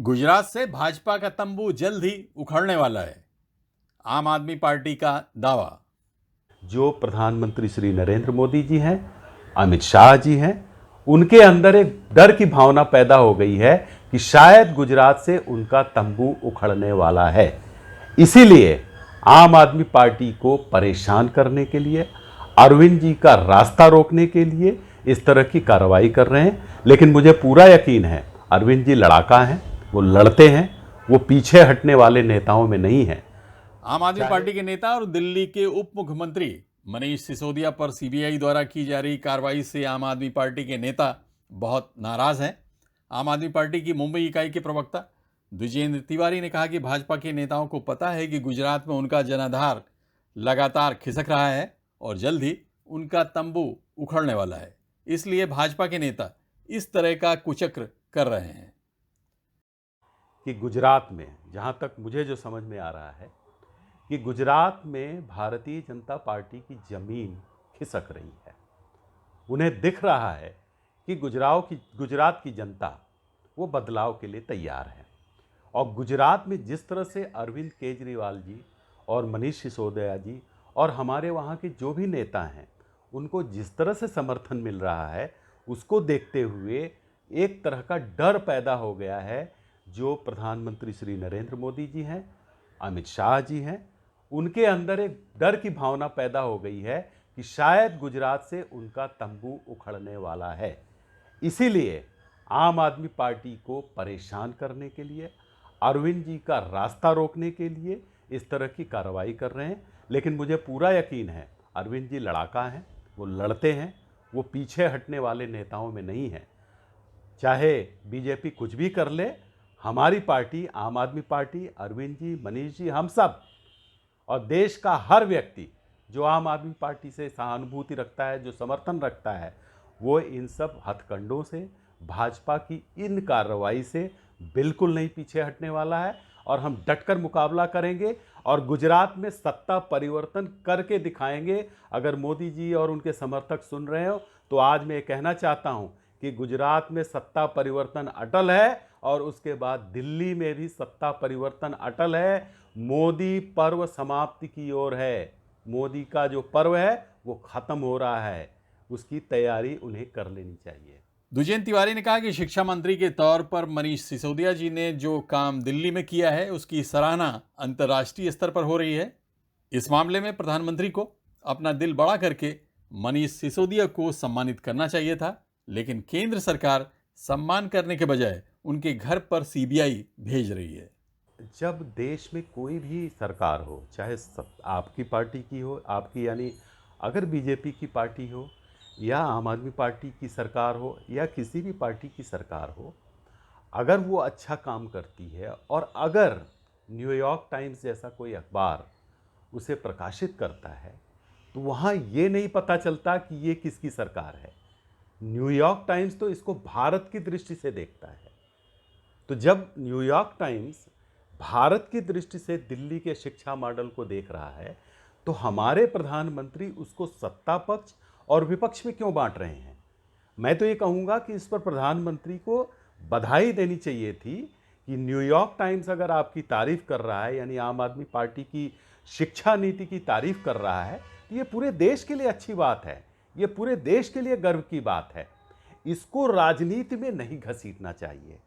गुजरात से भाजपा का तंबू जल्द ही उखड़ने वाला है, आम आदमी पार्टी का दावा। जो प्रधानमंत्री श्री नरेंद्र मोदी जी हैं, अमित शाह जी हैं, उनके अंदर एक डर की भावना पैदा हो गई है कि शायद गुजरात से उनका तंबू उखड़ने वाला है। इसीलिए आम आदमी पार्टी को परेशान करने के लिए, अरविंद जी का रास्ता रोकने के लिए इस तरह की कार्रवाई कर रहे हैं। लेकिन मुझे पूरा यकीन है अरविंद जी लड़ाका हैं, वो लड़ते हैं, वो पीछे हटने वाले नेताओं में नहीं है। आम आदमी पार्टी के नेता और दिल्ली के उप मुख्यमंत्री मनीष सिसोदिया पर सीबीआई द्वारा की जा रही कार्रवाई से आम आदमी पार्टी के नेता बहुत नाराज हैं। आम आदमी पार्टी की मुंबई इकाई के प्रवक्ता द्विजेंद्र तिवारी ने कहा कि भाजपा के नेताओं को पता है कि गुजरात में उनका जनाधार लगातार खिसक रहा है और जल्द ही उनका तंबू उखड़ने वाला है। इसलिए भाजपा के नेता इस तरह का कुचक्र कर रहे हैं कि गुजरात में, जहां तक मुझे जो समझ में आ रहा है कि गुजरात में भारतीय जनता पार्टी की जमीन खिसक रही है। उन्हें दिख रहा है कि गुजरात की जनता वो बदलाव के लिए तैयार है। और गुजरात में जिस तरह से अरविंद केजरीवाल जी और मनीष सिसोदिया जी और हमारे वहाँ के जो भी नेता हैं, उनको जिस तरह से समर्थन मिल रहा है, उसको देखते हुए एक तरह का डर पैदा हो गया है। जो प्रधानमंत्री श्री नरेंद्र मोदी जी हैं, अमित शाह जी हैं, उनके अंदर एक डर की भावना पैदा हो गई है कि शायद गुजरात से उनका तंबू उखड़ने वाला है। इसीलिए आम आदमी पार्टी को परेशान करने के लिए, अरविंद जी का रास्ता रोकने के लिए इस तरह की कार्रवाई कर रहे हैं। लेकिन मुझे पूरा यकीन है अरविंद जी लड़ाका हैं, वो लड़ते हैं, वो पीछे हटने वाले नेताओं में नहीं है। चाहे बीजेपी कुछ भी कर ले, हमारी पार्टी आम आदमी पार्टी, अरविंद जी, मनीष जी, हम सब और देश का हर व्यक्ति जो आम आदमी पार्टी से सहानुभूति रखता है, जो समर्थन रखता है, वो इन सब हथकंडों से, भाजपा की इन कार्रवाई से बिल्कुल नहीं पीछे हटने वाला है। और हम डटकर मुकाबला करेंगे और गुजरात में सत्ता परिवर्तन करके दिखाएंगे। अगर मोदी जी और उनके समर्थक सुन रहे हो तो आज मैं ये कहना चाहता हूं कि गुजरात में सत्ता परिवर्तन अटल है और उसके बाद दिल्ली में भी सत्ता परिवर्तन अटल है। मोदी पर्व समाप्ति की ओर है। मोदी का जो पर्व है वो खत्म हो रहा है, उसकी तैयारी उन्हें कर लेनी चाहिए। द्विजेंद्र तिवारी ने कहा कि शिक्षा मंत्री के तौर पर मनीष सिसोदिया जी ने जो काम दिल्ली में किया है, उसकी सराहना अंतर्राष्ट्रीय स्तर पर हो रही है। इस मामले में प्रधानमंत्री को अपना दिल बड़ा करके मनीष सिसोदिया को सम्मानित करना चाहिए था, लेकिन केंद्र सरकार सम्मान करने के बजाय उनके घर पर सीबीआई भेज रही है। जब देश में कोई भी सरकार हो, चाहे आपकी पार्टी की हो, आपकी यानी अगर बीजेपी की पार्टी हो या आम आदमी पार्टी की सरकार हो या किसी भी पार्टी की सरकार हो, अगर वो अच्छा काम करती है और अगर न्यूयॉर्क टाइम्स जैसा कोई अखबार उसे प्रकाशित करता है, तो वहाँ ये नहीं पता चलता कि ये किसकी सरकार है। न्यूयॉर्क टाइम्स तो इसको भारत की दृष्टि से देखता है। तो जब न्यूयॉर्क टाइम्स भारत की दृष्टि से दिल्ली के शिक्षा मॉडल को देख रहा है, तो हमारे प्रधानमंत्री उसको सत्ता पक्ष और विपक्ष में क्यों बांट रहे हैं? मैं तो ये कहूँगा कि इस पर प्रधानमंत्री को बधाई देनी चाहिए थी कि न्यूयॉर्क टाइम्स अगर आपकी तारीफ कर रहा है, यानी आम आदमी पार्टी की शिक्षा नीति की तारीफ कर रहा है, तो ये पूरे देश के लिए अच्छी बात है, ये पूरे देश के लिए गर्व की बात है। इसको राजनीति में नहीं घसीटना चाहिए।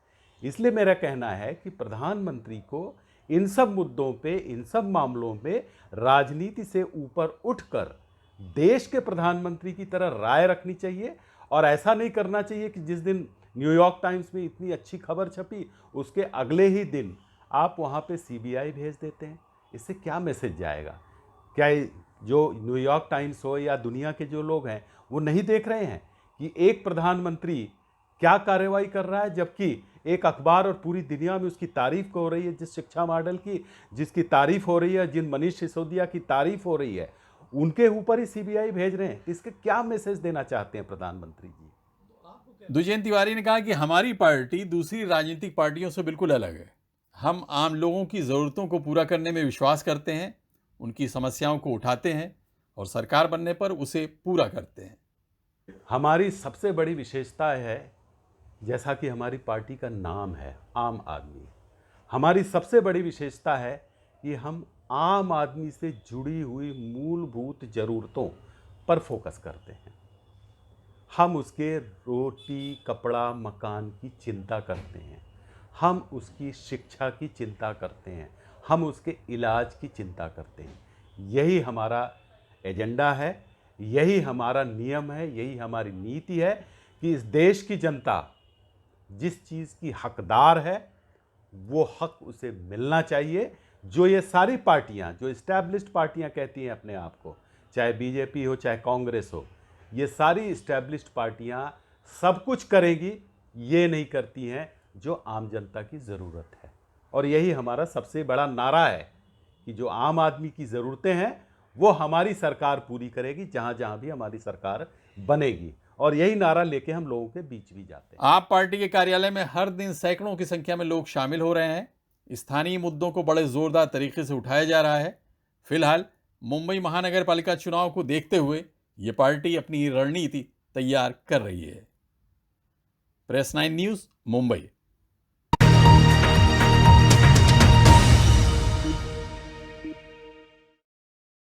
इसलिए मेरा कहना है कि प्रधानमंत्री को इन सब मुद्दों पे, इन सब मामलों में राजनीति से ऊपर उठकर देश के प्रधानमंत्री की तरह राय रखनी चाहिए। और ऐसा नहीं करना चाहिए कि जिस दिन न्यूयॉर्क टाइम्स में इतनी अच्छी खबर छपी, उसके अगले ही दिन आप वहाँ पे सीबीआई भेज देते हैं। इससे क्या मैसेज जाएगा? क्या जो न्यूयॉर्क टाइम्स हो या दुनिया के जो लोग हैं, वो नहीं देख रहे हैं कि एक प्रधानमंत्री क्या कार्रवाई कर रहा है, जबकि एक अखबार और पूरी दुनिया में उसकी तारीफ हो रही है, जिस शिक्षा मॉडल की जिसकी तारीफ हो रही है, जिन मनीष सिसोदिया की तारीफ हो रही है, उनके ऊपर ही सीबीआई भेज रहे हैं। इसके क्या मैसेज देना चाहते हैं प्रधानमंत्री जी? द्विजेंद्र तिवारी ने कहा कि हमारी पार्टी दूसरी राजनीतिक पार्टियों से बिल्कुल अलग है। हम आम लोगों की ज़रूरतों को पूरा करने में विश्वास करते हैं, उनकी समस्याओं को उठाते हैं और सरकार बनने पर उसे पूरा करते हैं। हमारी सबसे बड़ी विशेषता है जैसा कि हमारी पार्टी का नाम है आम आदमी, हमारी सबसे बड़ी विशेषता है कि हम आम आदमी से जुड़ी हुई मूलभूत ज़रूरतों पर फोकस करते हैं। हम उसके रोटी, कपड़ा, मकान की चिंता करते हैं, हम उसकी शिक्षा की चिंता करते हैं, हम उसके इलाज की चिंता करते हैं। यही हमारा एजेंडा है, यही हमारा नियम है, यही हमारी नीति है कि इस देश की जनता जिस चीज़ की हकदार है वो हक उसे मिलना चाहिए। जो ये सारी पार्टियां, जो इस्टेब्लिश्ड पार्टियां कहती हैं अपने आप को, चाहे बीजेपी हो चाहे कांग्रेस हो, ये सारी इस्टेब्लिश्ड पार्टियां सब कुछ करेंगी, ये नहीं करती हैं जो आम जनता की ज़रूरत है। और यही हमारा सबसे बड़ा नारा है कि जो आम आदमी की ज़रूरतें हैं वो हमारी सरकार पूरी करेगी, जहाँ जहाँ भी हमारी सरकार बनेगी। और यही नारा लेके हम लोगों के बीच भी जाते हैं। आप पार्टी के कार्यालय में हर दिन सैकड़ों की संख्या में लोग शामिल हो रहे हैं। स्थानीय मुद्दों को बड़े जोरदार तरीके से उठाया जा रहा है। फिलहाल मुंबई महानगर पालिका चुनाव को देखते हुए ये पार्टी अपनी रणनीति तैयार कर रही है। Press 9 news, Mumbai.